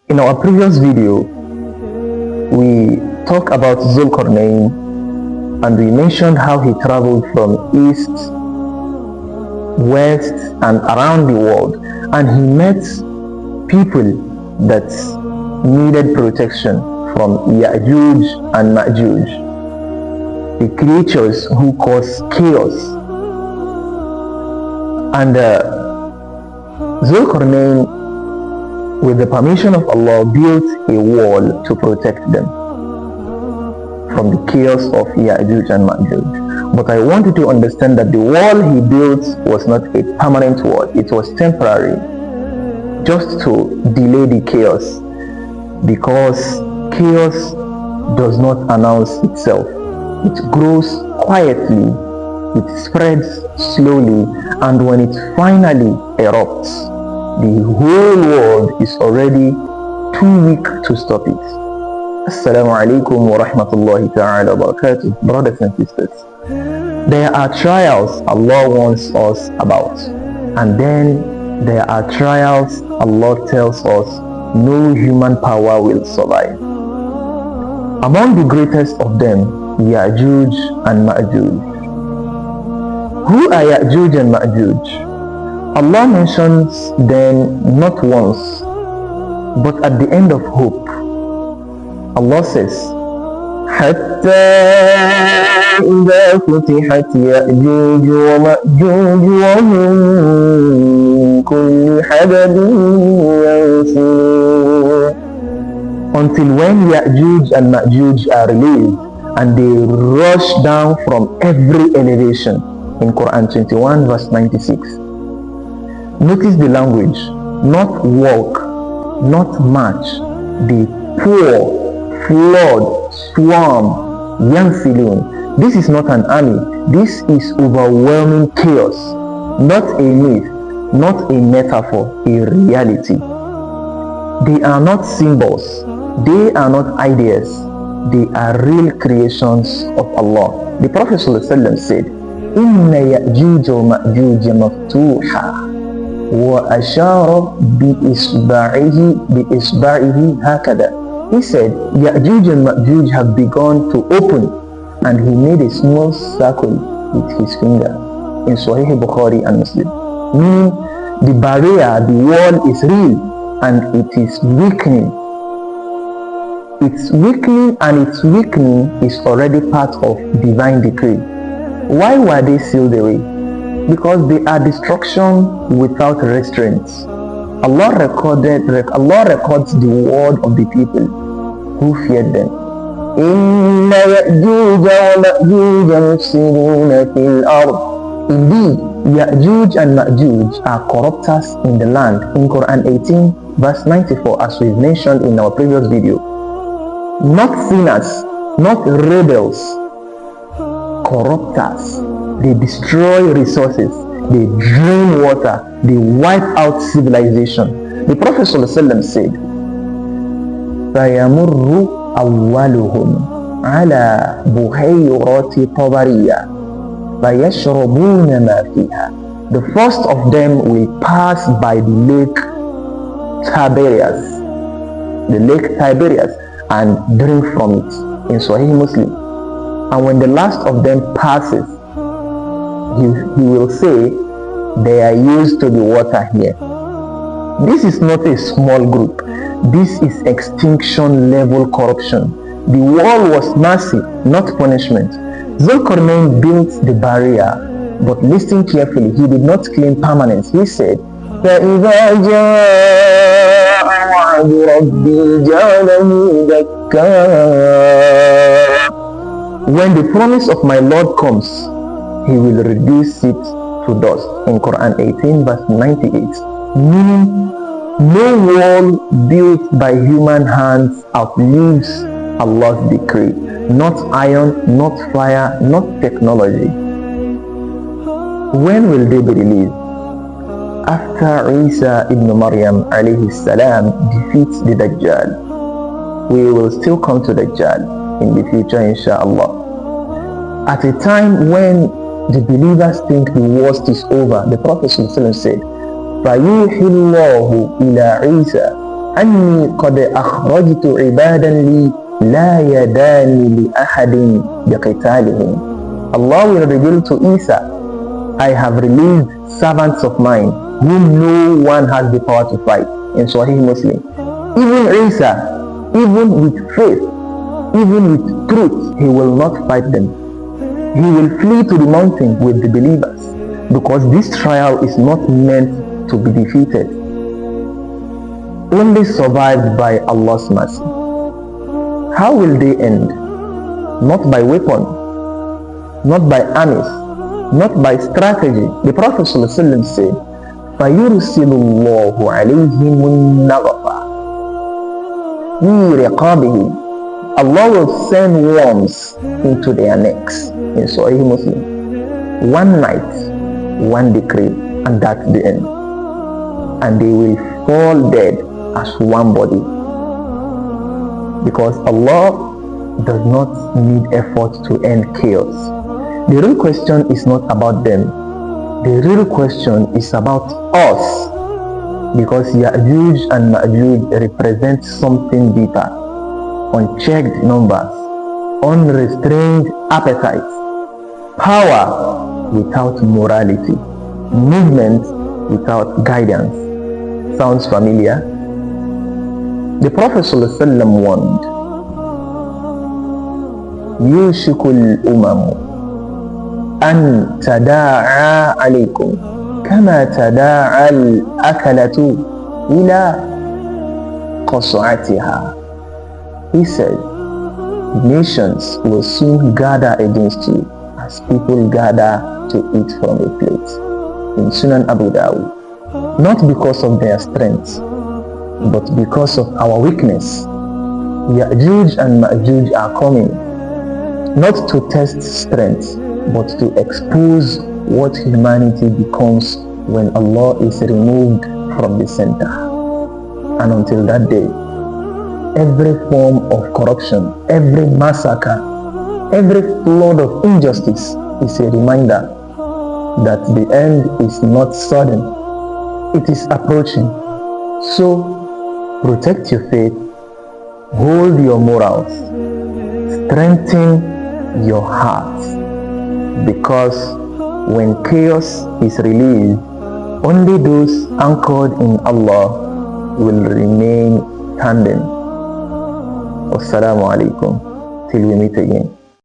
In our previous video, we talked about Zulkarnain, and we mentioned how he traveled from east, west, and around the world, and he met people that needed protection from Ya'juj and Ma'juj, the creatures who cause chaos. And Zulkarnain, with the permission of Allah, built a wall to protect them from the chaos of Ya'juj and Ma'juj. But I want you to understand that the wall he built was not a permanent wall. It was temporary, just to delay the chaos, because chaos does not announce itself. It grows quietly, it spreads slowly, and when it finally erupts, the whole world is already too weak to stop it. Assalamu alaikum wa rahmatullahi ta'ala wa barakatuh. Brothers and sisters, there are trials Allah wants us about, and then there are trials Allah tells us no human power will survive. Among the greatest of them, Ya'juj and Ma'juj. Who are Ya'juj and Ma'juj? Allah mentions them not once, but at the end of hope. Allah says, حتى إذا فتحت يأجوج ومأجوج وهم من كل حدب ينسلون. Until when Ya'juj and Ma'juj are released and they rush down from every elevation, in Quran 21 verse 96. Notice the language, not walk, not march, they pour, flood, swarm, yansilun. This is not an army, this is overwhelming chaos, not a myth, not a metaphor, a reality. They are not symbols, they are not ideas, they are real creations of Allah. The Prophet ﷺ said, Inna Ya'juj wa Ma'juj maftuha. وأشار بإصبعه هكذا. He said, Ya'juj and Ma'juj have begun to open, and he made a small circle with his finger in Sahih Bukhari and Muslim. Meaning, the barrier, the wall is real, and it is weakening. It's weakening, and its weakening is already part of divine decree. Why were they sealed away? Because they are destruction without restraints. Allah records the word of the people who feared them. Inna Ya'juj wa Ma'juj mufsiduna fil ard. Indeed, Ya'juj and Ma'juj are corruptors in the land, in Quran 18 verse 94, as we've mentioned in our previous video. Not sinners, not rebels, corruptors. They destroy resources, they drain water, they wipe out civilization. The Prophet ﷺ said, فَيَمُرُّ أَوَّلُهُمْ عَلَى بُحَيْرَةِ طَبَرِيَّةٍ فَيَشْرَبُونَ مَا فِيهَا. The first of them will pass by the lake Tiberias, and drink from it, in Sahih Muslim. And when the last of them passes, he will say, they are used to the water here. This is not a small group. This is extinction level corruption. The wall was mercy, not punishment. Zulkarnain built the barrier, but listen carefully, he did not claim permanence. He said, فَإِذَا جَاءَ وَعْدُ رَبِّي جَعَلَهُ دَكًّا. When the promise of my Lord comes, he will reduce it to dust, in Quran 18 verse 98. Meaning, no wall built by human hands outlives Allah's decree. Not iron, not fire, not technology. When will they be released? After Isa ibn Maryam alayhi salam defeats the Dajjal. We will still come to Dajjal in the future, inshallah. At a time when the believers think the worst is over, the Prophet ﷺ said, فَيُوحِي اللَّهُ إِلَىٰ عِيسَى أني قد أخرجت عبادا لي لا يدان لأحد بقتالهم. Allah will reveal to Isa, I have released servants of mine whom no one has the power to fight. In Sahih Muslim. Even Isa, even with faith, even with truth, he will not fight them. He will flee to the mountain with the believers, because this trial is not meant to be defeated, only survived by Allah's mercy. How will they end? Not by weapon, not by armies, not by strategy. The Prophet ﷺ said, فَيُرْسِلُ اللَّهُ عَلَيْهِمُ النَّغَفَ فِي رِقَابِهِمْ. Allah will send worms into their necks. In Sahih Muslim. One night, one decree, and that's the end. And they will fall dead as one body. Because Allah does not need effort to end chaos. The real question is not about them. The real question is about us. Because Ya'juj and Ma'juj represent something deeper. Unchecked numbers, unrestrained appetites, power without morality, movement without guidance. Sounds familiar? The Prophet ﷺ warned, يُوشِكُ الْأُمَمُ أَن تَدَاعَى عَلَيْكُمْ كَمَا تَدَاعَى الْأَكَلَةُ إِلَى قَصْعَتِهَا. He said, nations will soon gather against you as people gather to eat from a plate. In Sunan Abu Dawud. Not because of their strength, but because of our weakness. Ya'juj and Ma'juj are coming, not to test strength, but to expose what humanity becomes when Allah is removed from the center. And until that day, every form of corruption, every massacre, every flood of injustice is a reminder that the end is not sudden, it is approaching. So protect your faith, hold your morals, strengthen your hearts, because when chaos is released, only those anchored in Allah will remain standing. Wassalamu alaikum. Till we meet again.